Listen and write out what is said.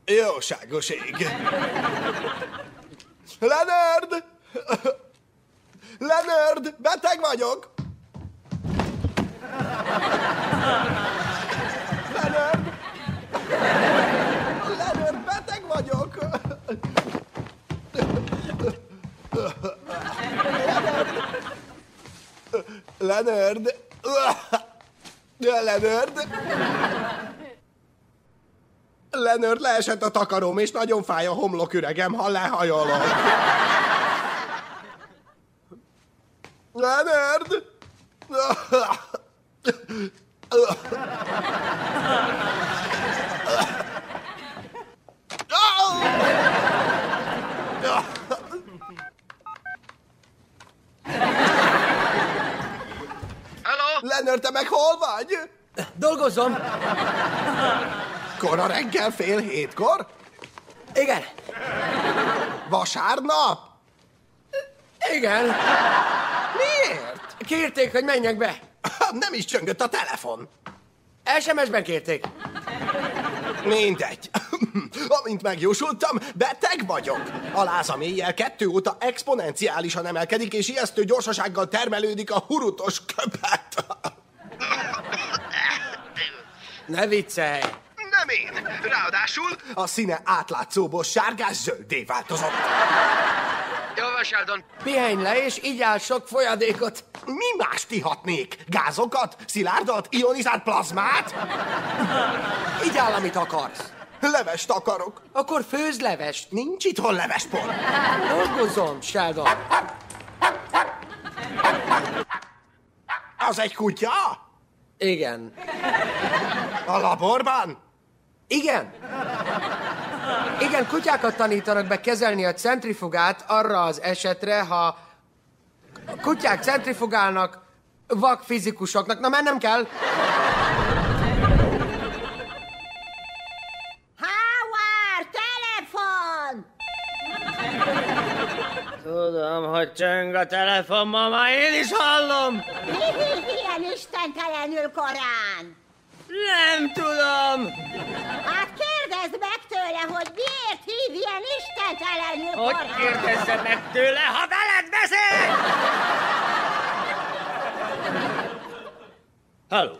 Jóságos ég. Leonard! Leonard, beteg vagyok! Leonard! Leonard, beteg vagyok! Leonard! Leonard! Leonard, leesett a takarom, és nagyon fáj a homloküregem, ha lehajolok. Leonard! Hello? Leonard, te meg hol vagy? Dolgozom. Kora reggel 6:30-kor? Igen. Vasárnap? Igen. Miért? Kérték, hogy menjek be. Nem is csöngött a telefon. SMS-ben kérték. Mindegy. Amint megjósoltam, beteg vagyok. A lázam éjjel 2 óta exponenciálisan emelkedik, és ijesztő gyorsasággal termelődik a hurutos köpet. Ne viccelj. Nem én. Ráadásul... A színe átlátszóból sárgás-zöldé változott. Jó, Sheldon. Pihenj le, és igyál sok folyadékot. Mi mást ihatnék? Gázokat? Szilárdat? Ionizált plazmát? Igyál, amit akarsz. Levest akarok. Akkor főzd levest. Nincs itthon levespor. Dolgozom, Sheldon. Az egy kutya? Igen. A laborban? Igen. Igen, kutyákat tanítanak be kezelni a centrifugát arra az esetre, ha a kutyák centrifugálnak vak fizikusoknak. Na, mennem kell. Howard, telefon! Tudom, hogy csöng a telefon, mama, én is hallom. Ilyen istentelenül korán! Nem tudom. Hát kérdezd meg tőle, hogy miért hív ilyen istentelenül Hogy korán! kérdezzem meg tőle, ha veled beszélek? Halló.